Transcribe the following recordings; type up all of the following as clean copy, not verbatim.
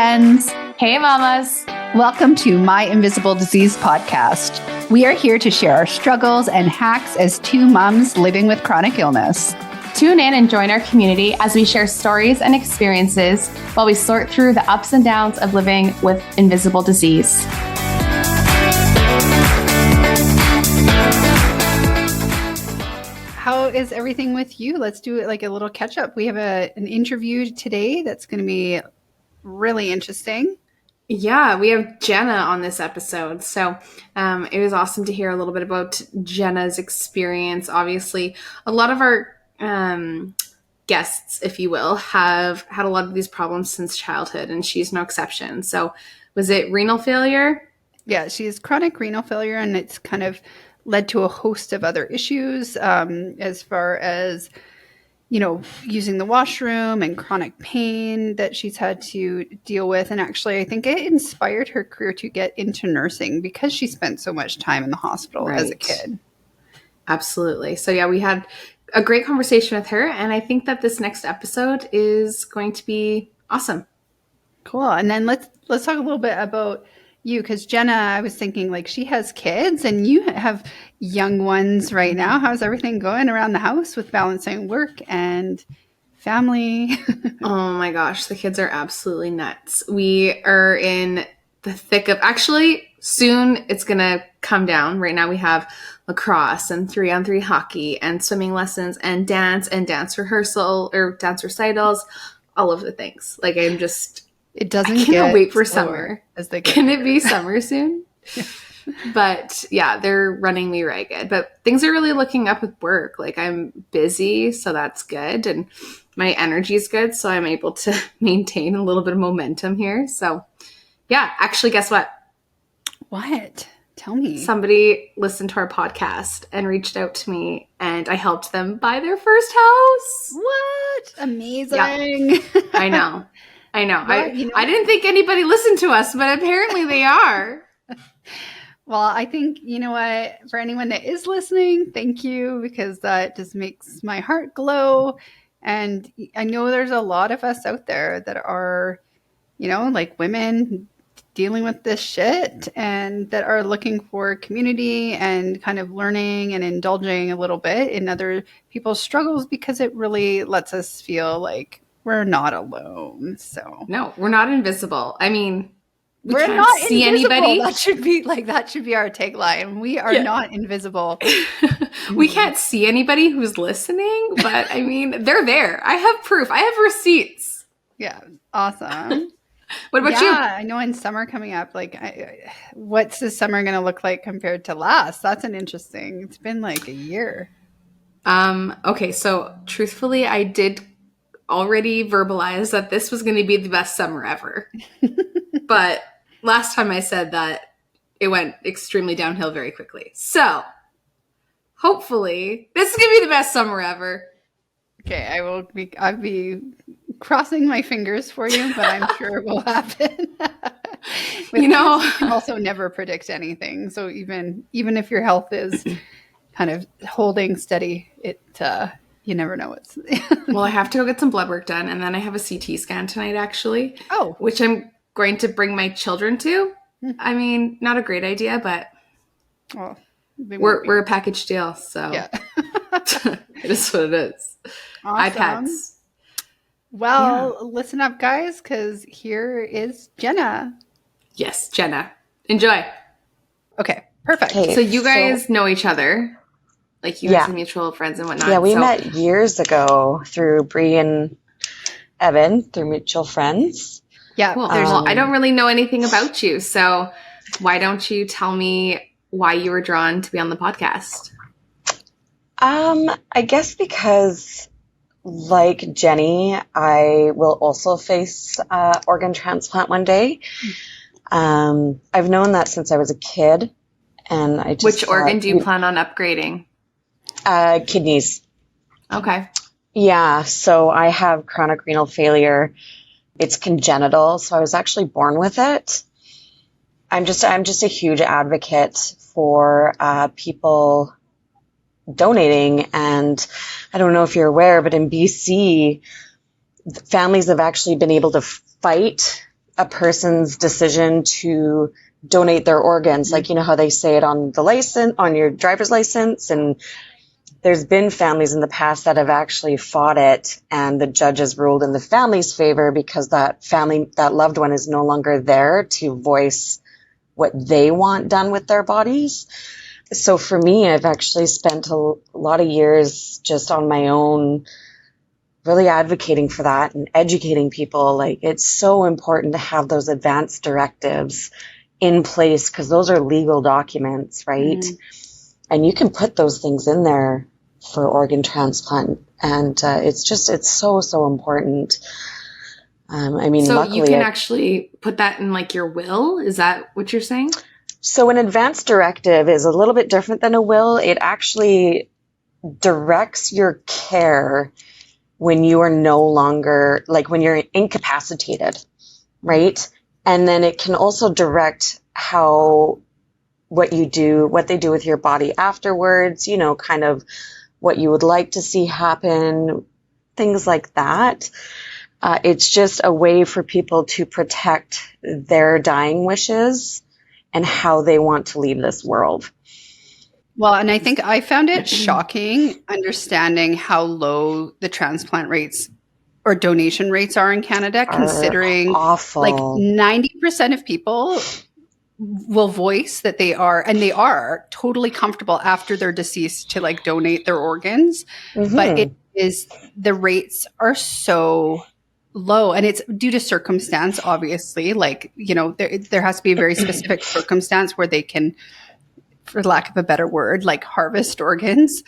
friends. Hey, mamas. Welcome to My Invisible Disease podcast. We are here to share our struggles and hacks as two moms living with chronic illness. Tune in and join our community as we share stories and experiences while we sort through the ups and downs of living with invisible disease. How is everything with you? Let's do it like a little catch up. We have an interview today that's going to be really interesting. Yeah, we have Jenna on this episode. So it was awesome to hear a little bit about Jenna's experience. Obviously, a lot of our guests, if you will, have had a lot of these problems since childhood, and she's no exception. So was it renal failure? Yeah, she has chronic renal failure, and it's kind of led to a host of other issues as far as, you know, using the washroom and chronic pain that she's had to deal with. And actually, I think it inspired her career to get into nursing because she spent so much time in the hospital as a kid. Absolutely. So yeah, we had a great conversation with her, and I think that this next episode is going to be awesome. Cool. And then let's talk a little bit about you, because Jenna, I was thinking, like, she has kids and you have young ones right now. How's everything going around the house with balancing work and family? Oh my gosh, the kids are absolutely nuts. We are in the thick of, actually, soon it's going to come down. Right now we have lacrosse and 3-on-3 hockey and swimming lessons and dance rehearsal or dance recitals, all of the things. Like, I'm just... It doesn't I cannot wait for summer. Can it be summer soon? Yeah. But yeah, they're running me ragged. But things are really looking up with work. Like, I'm busy, so that's good. And my energy is good, so I'm able to maintain a little bit of momentum here. So yeah, actually, guess what? What? Tell me. Somebody listened to our podcast and reached out to me, and I helped them buy their first house. What? Amazing. Yeah. I know. Well, I didn't think anybody listened to us, but apparently they are. Well, I think, you know what, for anyone that is listening, thank you, because that just makes my heart glow. And I know there's a lot of us out there that are, you know, like women dealing with this shit and that are looking for community and kind of learning and indulging a little bit in other people's struggles, because it really lets us feel like we're not alone. So no, we're not invisible. I mean, we're can't not see invisible. Anybody. That should be our tagline. We are not invisible. We can't see anybody who's listening, but I mean, they're there. I have proof. I have receipts. Yeah, awesome. What about you? Yeah, I know in summer coming up, like, what's this summer going to look like compared to last? That's an interesting. It's been like a year. Okay, so truthfully, I did already verbalize that this was going to be the best summer ever. But last time I said that, it went extremely downhill very quickly. So hopefully this is going to be the best summer ever. Okay, I'll be crossing my fingers for you, but I'm sure it will happen. You can also never predict anything. So even if your health is kind of holding steady, you never know what's. Well, I have to go get some blood work done, and then I have a CT scan tonight, actually. Oh, which I'm going to bring my children to. I mean, not a great idea, but we're a package deal, so yeah. It is what it is. Awesome. iPads. Well, listen up, guys, because here is Jenna. Yes, Jenna. Enjoy. Okay, perfect. Okay, so you guys know each other. Like, you have some mutual friends and whatnot. Yeah, we met years ago through Bree and Evan, through mutual friends. Yeah, cool. Well, I don't really know anything about you, so why don't you tell me why you were drawn to be on the podcast? I guess because, like Jenny, I will also face organ transplant one day. I've known that since I was a kid, and I just Which organ do you plan on upgrading? Kidneys. Okay. Yeah, so I have chronic renal failure. It's congenital, so I was actually born with it. I'm just a huge advocate for people donating, and I don't know if you're aware, but in BC, families have actually been able to fight a person's decision to donate their organs. Like, you know how they say it on the license, on your driver's license, and there's been families in the past that have actually fought it, and the judges ruled in the family's favor because that loved one is no longer there to voice what they want done with their bodies. So for me, I've actually spent a lot of years just on my own, really advocating for that and educating people. Like, it's so important to have those advance directives in place because those are legal documents, right? And you can put those things in there for organ transplant. And it's so important. I mean, so luckily, you can actually put that in like your will. Is that what you're saying? So an advance directive is a little bit different than a will. It actually directs your care when you are no longer, like when you're incapacitated, right? And then it can also direct what they do with your body afterwards, you know, kind of what you would like to see happen, things like that. It's just a way for people to protect their dying wishes and how they want to leave this world. Well, and I think I found it shocking understanding how low the transplant rates or donation rates are in Canada, considering awful. Like 90% of people will voice that they are totally comfortable after they're deceased to like donate their organs. But the rates are so low, and it's due to circumstance, obviously. Like, you know, there has to be a very specific circumstance where they can, for lack of a better word, like harvest organs.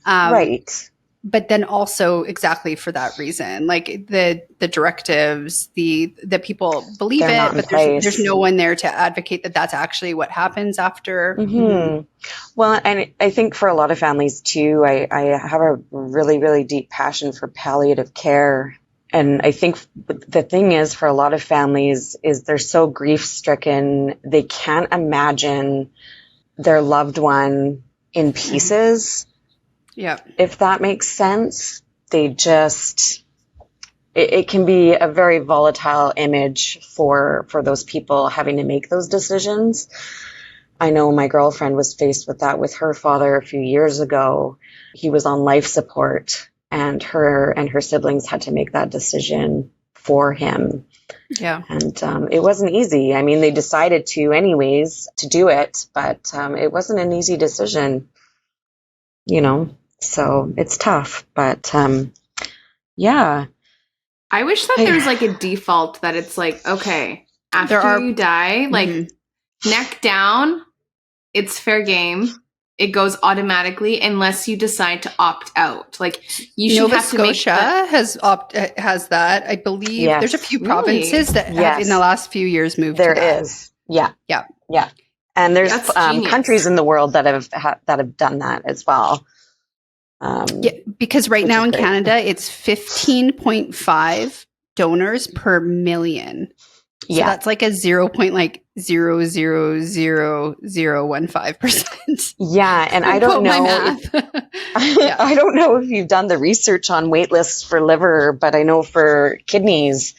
Right. But then also exactly for that reason, like the directives, the people believe it, but there's no one there to advocate that that's actually what happens after. Well, and I think for a lot of families too, I have a really, really deep passion for palliative care. And I think the thing is, for a lot of families, is they're so grief stricken, they can't imagine their loved one in pieces. Yeah. If that makes sense. They just, it can be a very volatile image for those people having to make those decisions. I know my girlfriend was faced with that with her father a few years ago. He was on life support, and her siblings had to make that decision for him. Yeah. And it wasn't easy. I mean, they decided to anyways to do it, but it wasn't an easy decision, you know, so it's tough. But yeah. I wish that there was like a default that it's like, okay, after you die, like neck down, it's fair game. It goes automatically unless you decide to opt out. Like you should Nova have Scotia has that. I believe there's a few provinces that have in the last few years moved to that. There is. Yeah. And there's countries in the world that have done that as well. Because right now in Canada, it's 15.5 donors per million. So that's like a 0.0000015%. Yeah, and I don't know. I don't know if you've done the research on wait lists for liver, but I know for kidneys,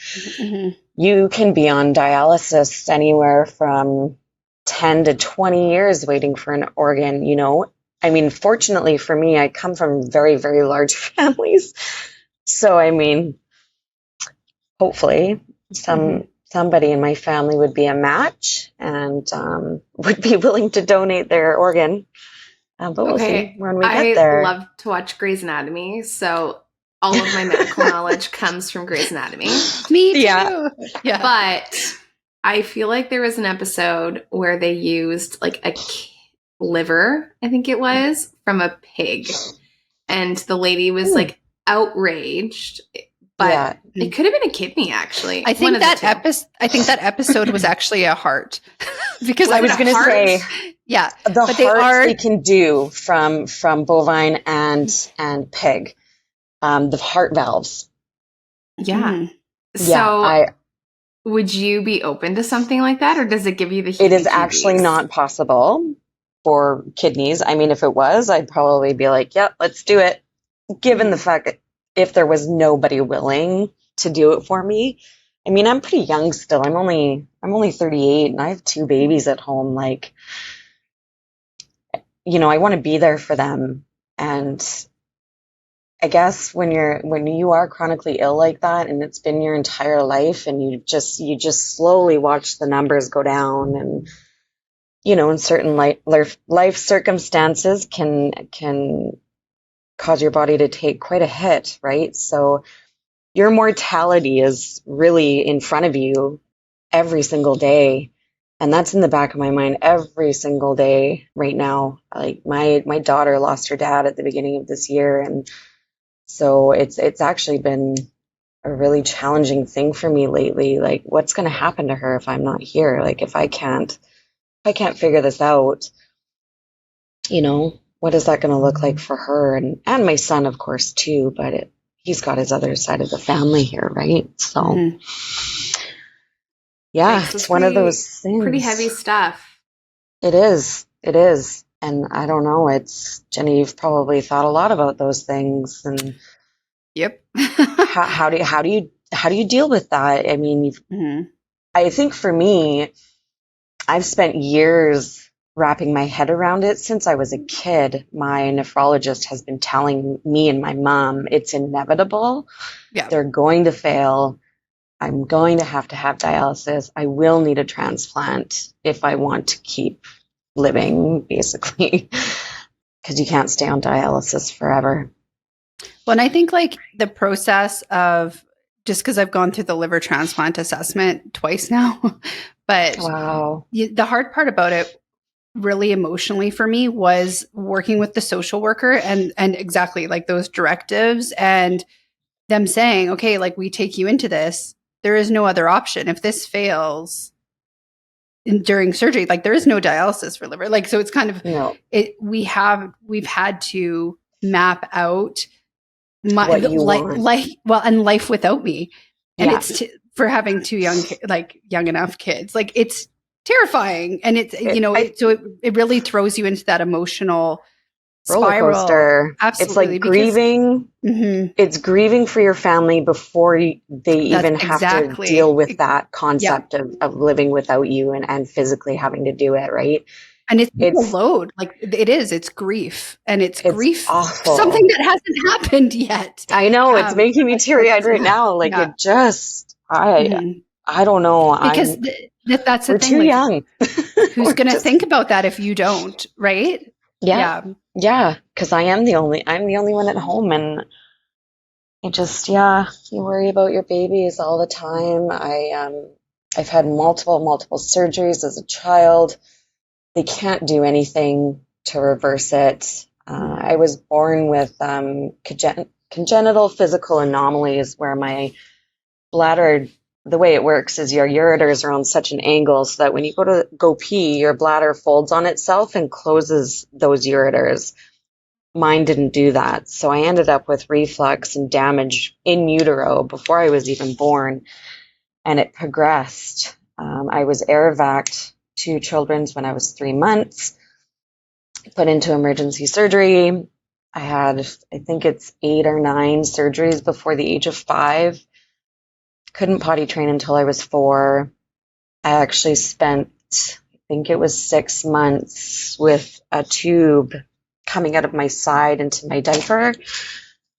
you can be on dialysis anywhere from 10 to 20 years waiting for an organ, you know. I mean, fortunately for me, I come from very, very large families. So, I mean, hopefully somebody in my family would be a match and would be willing to donate their organ. But we'll see when we get there. I love to watch Grey's Anatomy, so all of my medical knowledge comes from Grey's Anatomy. Me too. Yeah. But I feel like there was an episode where they used like a liver, I think it was, from a pig. And the lady was like outraged. But it could have been a kidney, actually. I think that episode was actually a heart, because I was going to say, the heart they can do from bovine and pig, the heart valves. Yeah. So, would you be open to something like that, or does it give you the heebie-jeebies? It is actually not possible for kidneys. I mean, if it was, I'd probably be like, "Yep, let's do it." Given the fact that if there was nobody willing to do it for me, I mean, I'm pretty young still. I'm only 38 and I have two babies at home. Like, I want to be there for them. And I guess when you are chronically ill like that and it's been your entire life and you just slowly watch the numbers go down and in certain life circumstances can cause your body to take quite a hit, right? So your mortality is really in front of you every single day. And that's in the back of my mind every single day right now. Like my daughter lost her dad at the beginning of this year, and so it's actually been a really challenging thing for me lately. Like, what's going to happen to her if I'm not here? Like, if I can't figure this out, what is that going to look like for her and my son, of course, too. But he's got his other side of the family here, right? So, Mhm. yeah, Yikes, it's that's one of those things. pretty heavy stuff. It is. It is. And I don't know. Jenny, you've probably thought a lot about those things. And Yep. how do you deal with that? I mean, Mhm. I think for me, I've spent years wrapping my head around it since I was a kid. My nephrologist has been telling me and my mom it's inevitable. Yeah. They're going to fail. I'm going to have dialysis. I will need a transplant if I want to keep living, basically, because you can't stay on dialysis forever. Well, and I think like the process of just because I've gone through the liver transplant assessment twice now, but Wow. the hard part about it really emotionally for me was working with the social worker and exactly like those directives and them saying, okay, like we take you into this, there is no other option. If this fails during surgery, like there is no dialysis for liver. Like, so it's kind of No, we've had to map out my what you want. and life without me. And Yeah. for having two young enough kids, like it's terrifying. And it's, it really throws you into that emotional Roller spiral. coaster. It's Absolutely. like Because grieving. mhm, It's grieving for your family before they that's even have to deal exactly, with that yeah. concept of living without you and physically having to do it, right? And it's a It's load. Like it's grief and it's it's grief, something awful. that hasn't happened yet. I know it's making me But teary-eyed right now. Like yeah. it just Mhm. I don't know. Because that's the We're thing. too Like, young. who's We're going to just think about that if you don't, right? yeah. Yeah. Yeah, because I'm the only one at home, and it just, yeah, you worry about your babies all the time. I've had multiple surgeries as a child. They can't do anything to reverse it. I was born with congenital physical anomalies where my bladder, the way it works is your ureters are on such an angle so that when you go pee, your bladder folds on itself and closes those ureters. Mine didn't do that. So I ended up with reflux and damage in utero before I was even born, and it progressed. I was air vac'd 2 children's when I was 3 months, put into emergency surgery. I had, I think it's 8 or 9 surgeries before the age of 5. Couldn't potty train until I was 4. I actually spent, I think it was 6 months with a tube coming out of my side into my diaper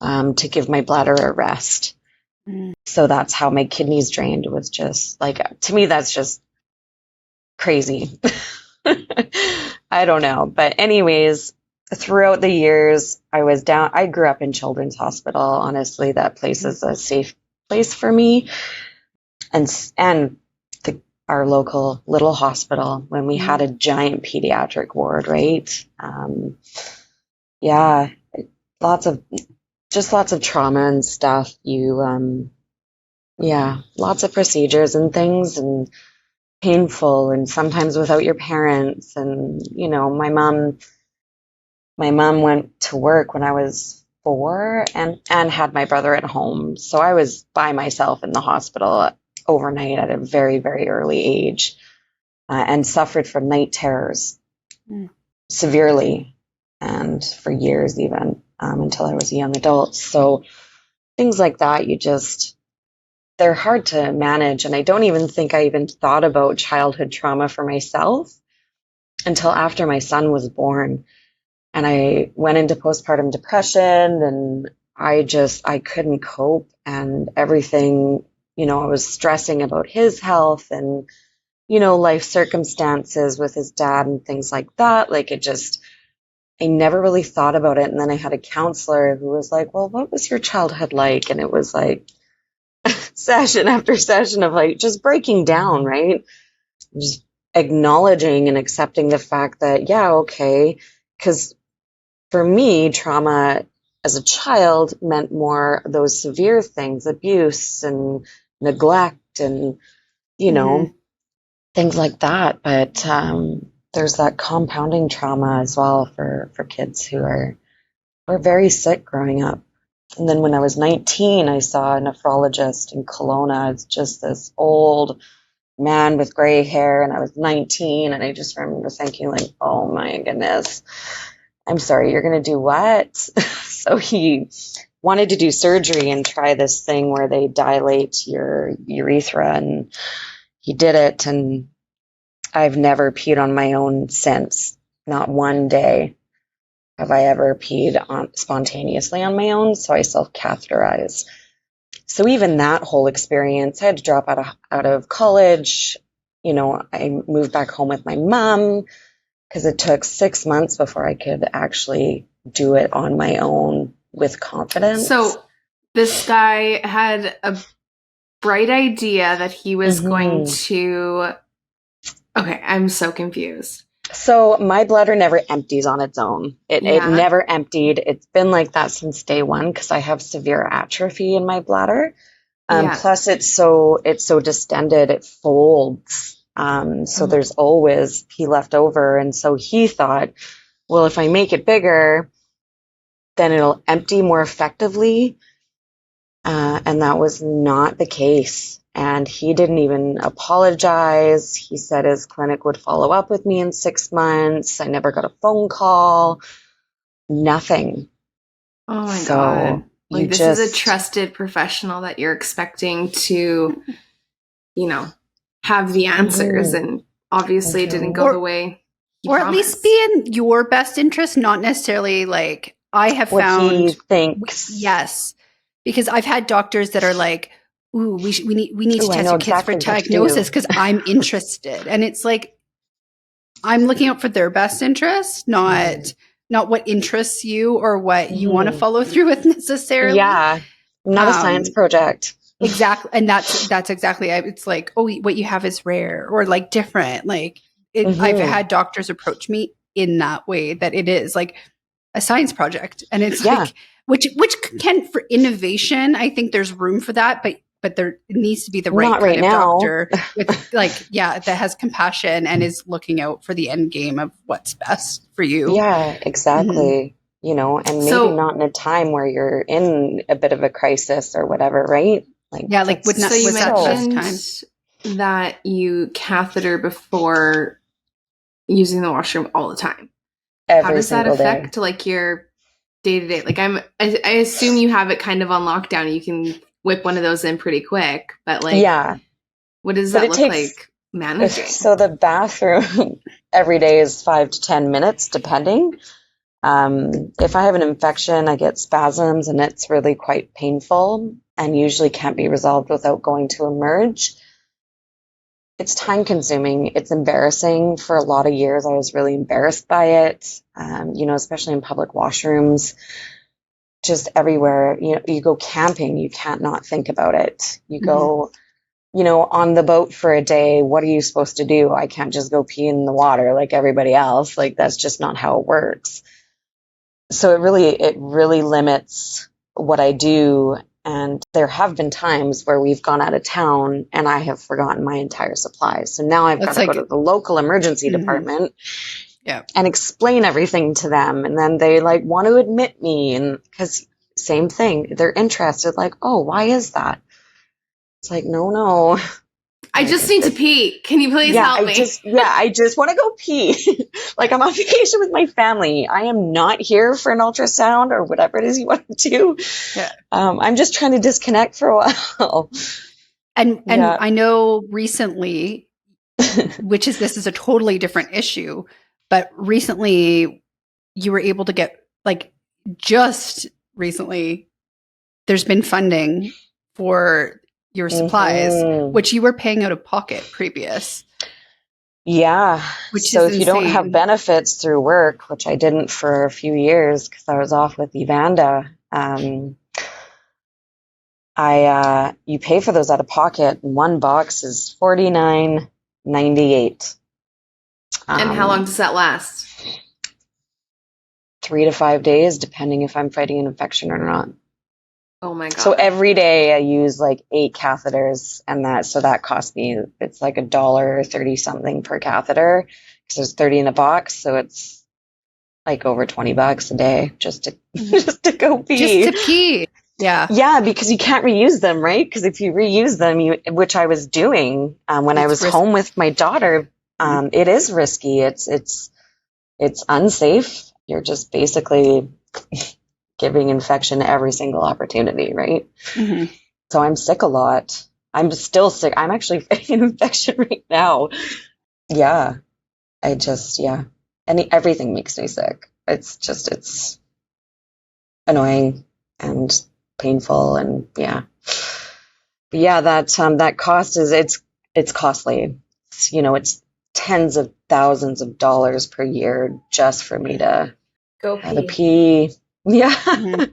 to give my bladder a rest. Mm. So that's how my kidneys drained. Was just like, to me, that's just crazy. I don't know. But anyways, throughout the years, I grew up in Children's Hospital. Honestly, that place is a safe place for me. And our local little hospital when we had a giant pediatric ward, right? Yeah, lots of trauma and stuff. Lots of procedures and things, and painful, and sometimes without your parents. And my mom went to work when I was 4 and had my brother at home, so I was by myself in the hospital overnight at a very, very early age, and suffered from night terrors severely, and for years even, until I was a young adult. So things like that, they're hard to manage. And I don't even think I even thought about childhood trauma for myself until after my son was born. And I went into postpartum depression, and I couldn't cope, and everything, I was stressing about his health and, life circumstances with his dad and things like that. Like I never really thought about it. And then I had a counselor who was like, well, what was your childhood like? And it was like session after session of like just breaking down, right? Just acknowledging and accepting the fact that, yeah, okay. Because for me, trauma as a child meant more those severe things, abuse and neglect and, things like that. But there's that compounding trauma as well for kids who are very sick growing up. And then when I was 19, I saw a nephrologist in Kelowna. It's just this old man with gray hair, and I was 19, and I just remember thinking like, oh my goodness, I'm sorry, you're going to do what? So he wanted to do surgery and try this thing where they dilate your urethra, and he did it, and I've never peed on my own since. Not one day have I ever peed spontaneously on my own, so I self-catheterize. So even that whole experience, I had to drop out of college. I moved back home with my mom because it took 6 months before I could actually do it on my own with confidence. So this guy had a bright idea that he was going to... Okay, I'm so confused. So my bladder never empties on its own. It never emptied. It's been like that since day one because I have severe atrophy in my bladder. Plus it's so distended, it folds. So there's always pee left over. And so he thought, well, if I make it bigger, then it'll empty more effectively. And that was not the case. And he didn't even apologize. He said his clinic would follow up with me in 6 months. I never got a phone call. Nothing. Oh my God. Like this is a trusted professional that you're expecting to, have the answers. And obviously it didn't go the way he or promised. At least be in your best interest, not necessarily like I have what found. He thinks. Yes. Because I've had doctors that are like, ooh, we need to test your kids for diagnosis because I'm interested. And it's like, I'm looking out for their best interest, not what interests you or what you want to follow through with necessarily. Yeah. Not a science project. Exactly. And that's exactly it. It's like, oh, what you have is rare or like different. Like I've had doctors approach me in that way, that it is like a science project. And it's like, which can, for innovation, I think there's room for that, but there needs to be the right kind of doctor with that has compassion and is looking out for the end game of what's best for you. Yeah, exactly. And maybe not in a time where you're in a bit of a crisis or whatever, right? So you mentioned that you catheter before using the washroom all the time. How does that affect like your day-to-day? Like I assume you have it kind of on lockdown. You can whip one of those in pretty quick, but what does that look like managing? So the bathroom every day is 5 to 10 minutes, depending. If I have an infection, I get spasms and it's really quite painful and usually can't be resolved without going to emerge. It's time consuming. It's embarrassing. For a lot of years, I was really embarrassed by it, especially in public washrooms. Just everywhere, you go camping, you can't not think about it. You go, on the boat for a day, what are you supposed to do? I can't just go pee in the water like everybody else. Like that's just not how it works. So it really limits what I do. And there have been times where we've gone out of town and I have forgotten my entire supply. So now I've got to go to the local emergency department. Yeah. And explain everything to them. And then they want to admit me. And because same thing, they're interested, like, oh, why is that? It's like, no. I just need to pee. Can you please help me? I just want to go pee. Like I'm on vacation with my family. I am not here for an ultrasound or whatever it is you want to do. Yeah. I'm just trying to disconnect for a while. And Yeah. I know recently, this is a totally different issue, but recently you were able to get, like, just recently, there's been funding for your supplies, Mhm. which you were paying out of pocket previous, Yeah. which So is if you don't have insane. benefits through work, which I didn't for a few years because I was off with Evander, you pay for those out of pocket. And one box is $49.98. And how long does that last? 3 to 5 days, depending if I'm fighting an infection or not. Oh my God. So every day I use like 8 catheters, and that cost me, it's like $1.30 something per catheter because there's 30 in a box, so it's like over $20 a day just to just to go pee. Just to pee. Yeah. Yeah, because you can't reuse them, right? Because if you reuse them, which I was doing when I was home with my daughter, it is risky. It's unsafe. You're just basically giving infection every single opportunity, right? Mm-hmm. So I'm sick a lot. I'm still sick. I'm actually fighting an infection right now. Yeah. Everything makes me sick. It's annoying and painful, and yeah. But yeah, that cost it's costly. It's tens of thousands of dollars per year just for me to Go have a pee. pee. Yeah. Mm-hmm.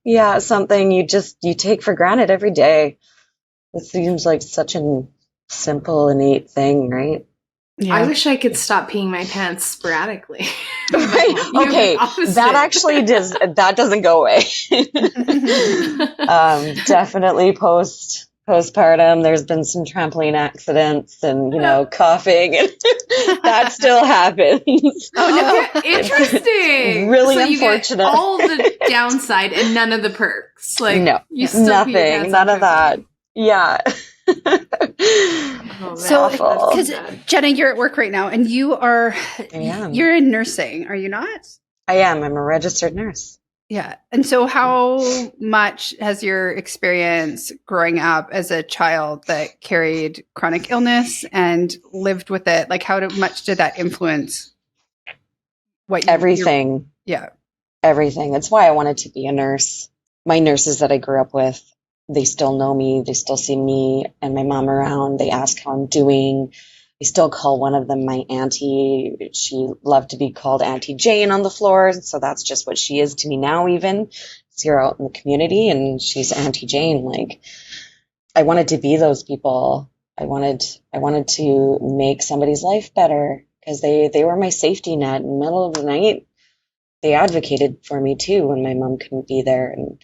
Yeah, something you take for granted every day. It seems like such a simple, innate thing, right? Yeah. I wish I could stop peeing my pants sporadically. Right. Okay. That doesn't go away. Definitely postpartum, there's been some trampoline accidents and, coughing, and that still happens. Oh, no. Okay, interesting. Really so unfortunate. You get all the downside and none of the perks. Like, no, you still nothing, none of that. Yeah. Oh, So, awful. because Jenna, you're at work right now, and you're in nursing, are you not? I am. I'm a registered nurse. Yeah. And so how much has your experience growing up as a child that carried chronic illness and lived with it, like much did that influence what everything? Yeah. Everything. That's why I wanted to be a nurse. My nurses that I grew up with, they still know me. They still see me and my mom around. They ask how I'm doing. I still call one of them my auntie. She loved to be called Auntie Jane on the floor, so that's just what she is to me now. Even see her out in the community, and she's Auntie Jane. Like, I wanted to be those people. I wanted to make somebody's life better because they were my safety net in the middle of the night. They advocated for me too when my mom couldn't be there, and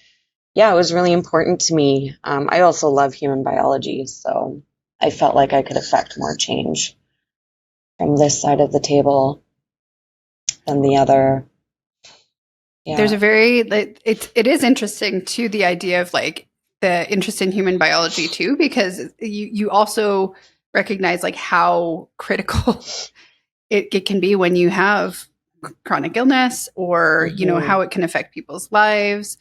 yeah, it was really important to me. I also love human biology, so I felt like I could affect more change from this side of the table than the other. Yeah. There's it is interesting too, the idea of like the interest in human biology too, because you also recognize like how critical it can be when you have chronic illness or, how it can affect people's lives.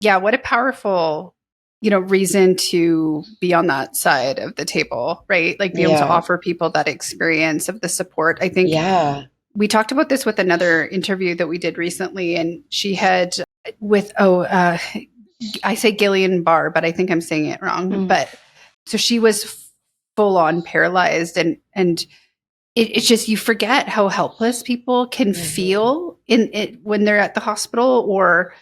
Yeah. What a powerful, reason to be on that side of the table, right? Like be able to offer people that experience of the support. I think we talked about this with another interview that we did recently, and she had I say Gillian Barr, but I think I'm saying it wrong. But so she was full on paralyzed, and it's just, you forget how helpless people can feel in it when they're at the hospital, or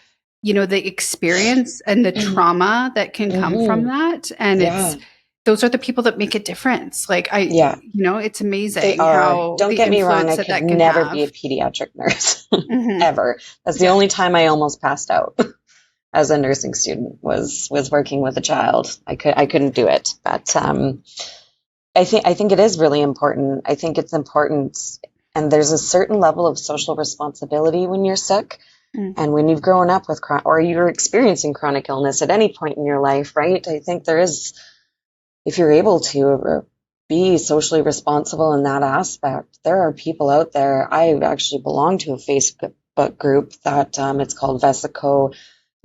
the experience and the trauma that can come from that. And those are the people that make a difference. Like it's amazing how don't get me wrong, I could never be a pediatric nurse ever. That's the only time I almost passed out as a nursing student was working with a child. I couldn't do it, but I think it is really important. I think it's important, and there's a certain level of social responsibility when you're sick. And when you've grown up with or you're experiencing chronic illness at any point in your life, right? I think there is, if you're able to be socially responsible in that aspect, there are people out there. I actually belong to a Facebook group that it's called Vesico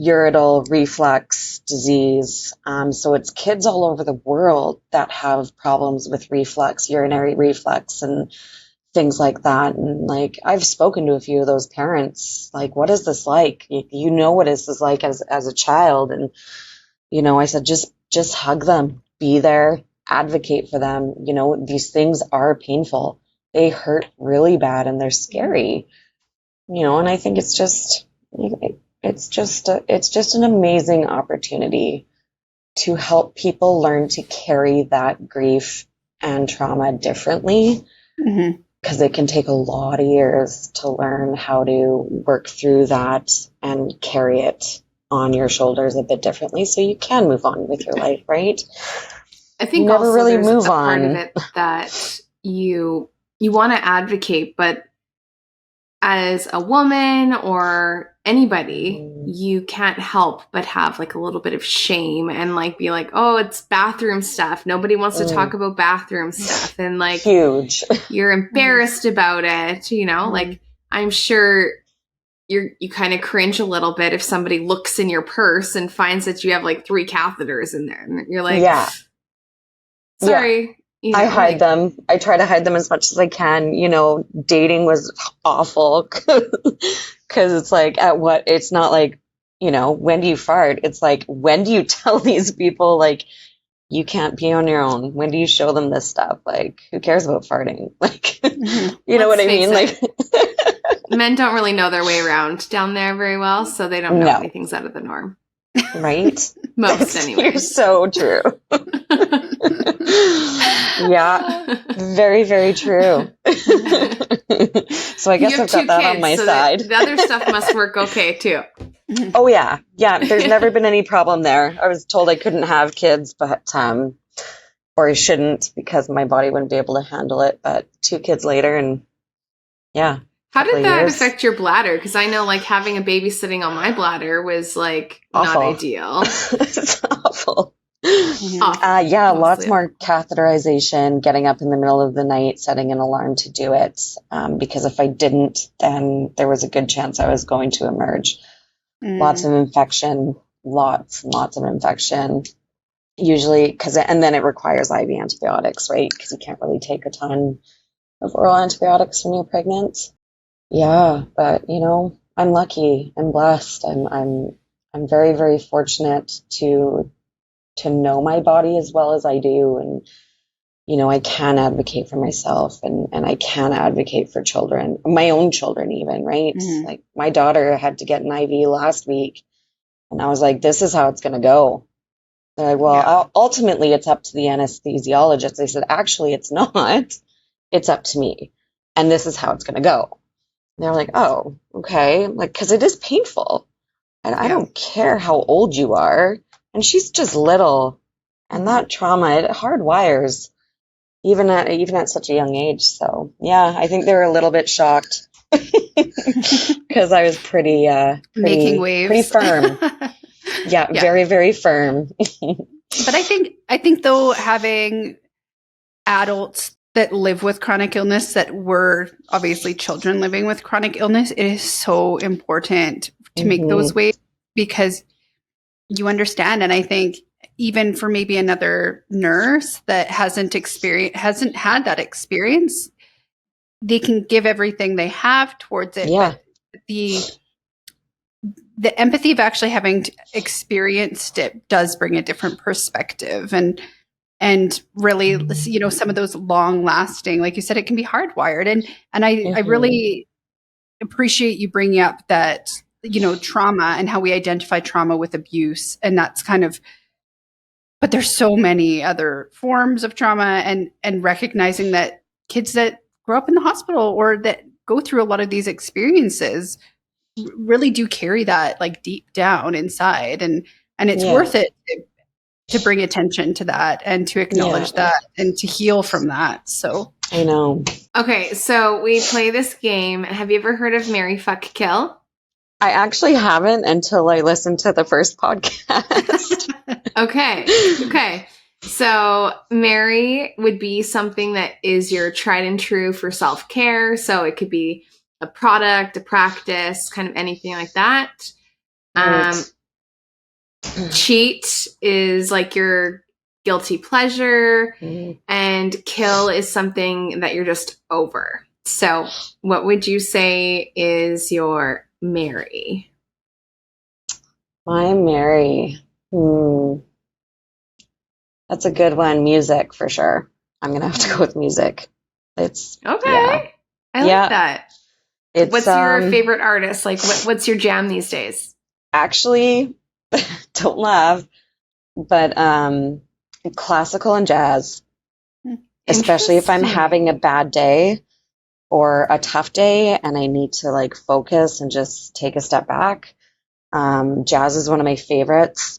ureteral reflux disease. So it's kids all over the world that have problems with reflux, urinary reflux, and things like that. And like, I've spoken to a few of those parents, like, what is this like? You know, what is this like as a child? And, you know, I said, just hug them, be there, advocate for them. You know, these things are painful. They hurt really bad and they're scary, you know, and I think it's just an amazing opportunity to help people learn to carry that grief and trauma differently, because it can take a lot of years to learn how to work through that and carry it on your shoulders a bit differently so you can move on with your life, right? I think you never also really there's move a part on. of it that you want to advocate, but as a woman or anybody, you can't help but have like a little bit of shame and like be like, oh, it's bathroom stuff. Nobody wants to talk about bathroom stuff. And like, Huge. you're embarrassed about it, you know, like I'm sure you kind of cringe a little bit if somebody looks in your purse and finds that you have like 3 catheters in there. And you're like, Yeah. sorry. Yeah. You know, I hide them. I try to hide them as much as I can. You know, dating was awful because it's like, it's not like, you know, when do you fart? It's like, when do you tell these people, like, you can't be on your own? When do you show them this stuff? Like, who cares about farting? Like, you know what I mean? Like, men don't really know their way around down there very well, so they don't know anything's out of the norm. Right? Most anyway. You're so true. Yeah, very, very true. So I guess I've got that on my side. The other stuff must work okay too. Oh yeah. There's never been any problem there. I was told I couldn't have kids, but or I shouldn't because my body wouldn't be able to handle it. But 2 kids later, and yeah. How did that affect your bladder? Because I know, like, having a baby sitting on my bladder was like awful. Not ideal. It's awful. Mostly. Lots more catheterization, getting up in the middle of the night, setting an alarm to do it. Because if I didn't, then there was a good chance I was going to emerge. Lots of infection, lots of infection. Usually, and then it requires IV antibiotics, right? Because you can't really take a ton of oral antibiotics when you're pregnant. Yeah, but you know, I'm lucky. I'm blessed. I'm very, very fortunate to know my body as well as I do, and you know, I can advocate for myself, and I can advocate for children, my own children, even, right? Like my daughter had to get an IV last week, and I was like, "This is how it's going to go." They're like, "Well, ultimately, it's up to the anesthesiologist." I said, "Actually, it's not. It's up to me, and this is how it's going to go." And they're like, "Oh, okay," like, because it is painful, and I don't care how old you are. And she's just little, and that trauma, it hardwires even at such a young age. So yeah, I think they were a little bit shocked because I was pretty making waves, pretty firm. Yeah, very, very firm. But I think though, having adults that live with chronic illness that were obviously children living with chronic illness, it is so important to make those waves, because you understand. And I think even for maybe another nurse that hasn't had that experience, they can give everything they have towards it. Yeah. But the empathy of actually having experienced it does bring a different perspective, and really, you know, some of those long lasting, like you said, it can be hardwired. And I really appreciate you bringing up that, you know, trauma and how we identify trauma with abuse. And that's kind of, but there's so many other forms of trauma, and recognizing that kids that grow up in the hospital or that go through a lot of these experiences really do carry that like deep down inside. And it's worth it to bring attention to that and to acknowledge that and to heal from that. So I know. Okay, so we play this game. Have you ever heard of Marry, Fuck, Kill? I actually haven't until I listened to the first podcast. Okay. So marry would be something that is your tried and true for self-care. So it could be a product, a practice, kind of anything like that. Right. cheat is like your guilty pleasure, and kill is something that you're just over. So what would you say is your Mary? My Mary. That's a good one. Music, for sure. I'm going to have to go with music. It's okay. Yeah. I like that. What's your favorite artist? Like, what's your jam these days? Actually, don't laugh, but classical and jazz, especially if I'm having a bad day or a tough day and I need to like focus and just take a step back. Jazz is one of my favorites.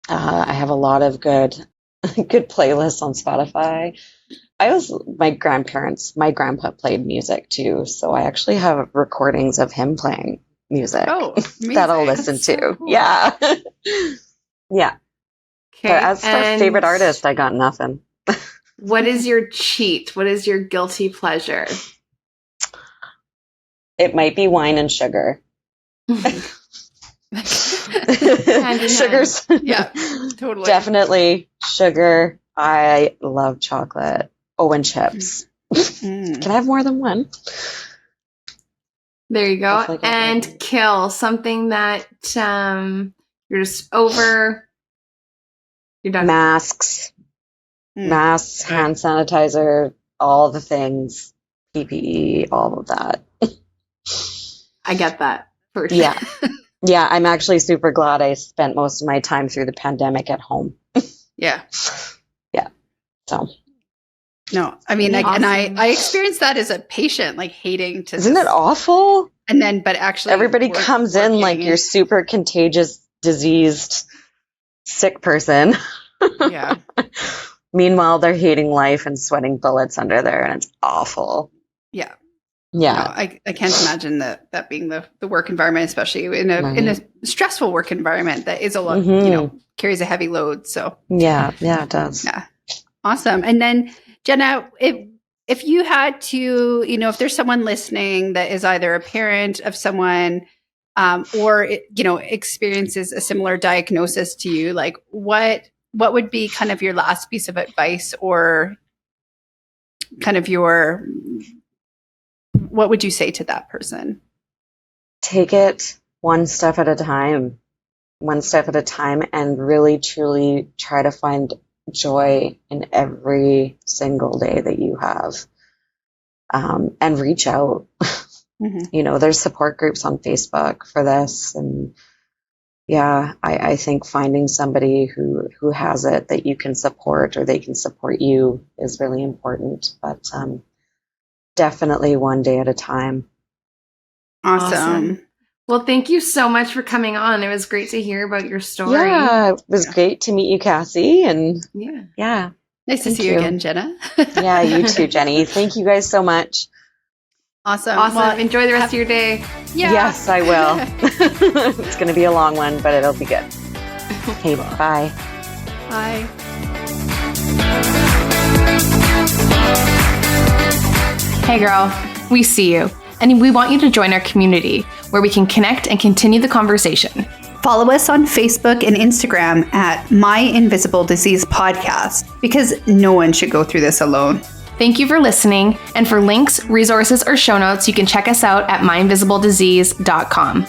I have a lot of good playlists on Spotify. My grandpa played music too, so I actually have recordings of him playing music that I'll listen to. So cool. Yeah. Yeah. Okay. But as for favorite artist, I got nothing. What is your cheat? What is your guilty pleasure? It might be wine and sugar. Sugars. Yeah, totally. Definitely sugar. I love chocolate. Oh, and chips. Can I have more than one? There you go. And kill, something that you're just over. You're done. Masks, hand sanitizer, all the things, PPE, all of that. I get that for sure. Yeah. Yeah, I'm actually super glad I spent most of my time through the pandemic at home. Yeah. Yeah. So. No, I mean, awesome. and I experienced that as a patient, like hating to. Isn't it awful? And then, but actually, everybody comes in like you're super contagious, diseased, sick person. Yeah. Meanwhile, they're hating life and sweating bullets under there, and it's awful. Yeah. Yeah. No, I can't imagine that being the work environment, especially in a stressful work environment that is a lot, carries a heavy load. So yeah, it does. Yeah. Awesome. And then Jenna, if you had to, if there's someone listening that is either a parent of someone or experiences a similar diagnosis to you, like what would be kind of your last piece of advice, or kind of what would you say to that person? Take it one step at a time, and really, truly try to find joy in every single day that you have, and reach out. Mm-hmm. There's support groups on Facebook for this, and I think finding somebody who has it that you can support, or they can support you, is really important. But definitely one day at a time. Awesome. Well, thank you so much for coming on. It was great to hear about your story. Yeah, it was great to meet you, Cassie. And yeah. Nice to see you again, Jenna. Yeah, you too, Jenny. Thank you guys so much. Awesome. Well, enjoy the rest of your day. Yeah. Yes, I will. It's going to be a long one, but it'll be good. Okay, bye. Bye. Hey girl, we see you, and we want you to join our community where we can connect and continue the conversation. Follow us on Facebook and Instagram at My Invisible Disease Podcast, because no one should go through this alone. Thank you for listening, and for links, resources, or show notes, you can check us out at myinvisibledisease.com.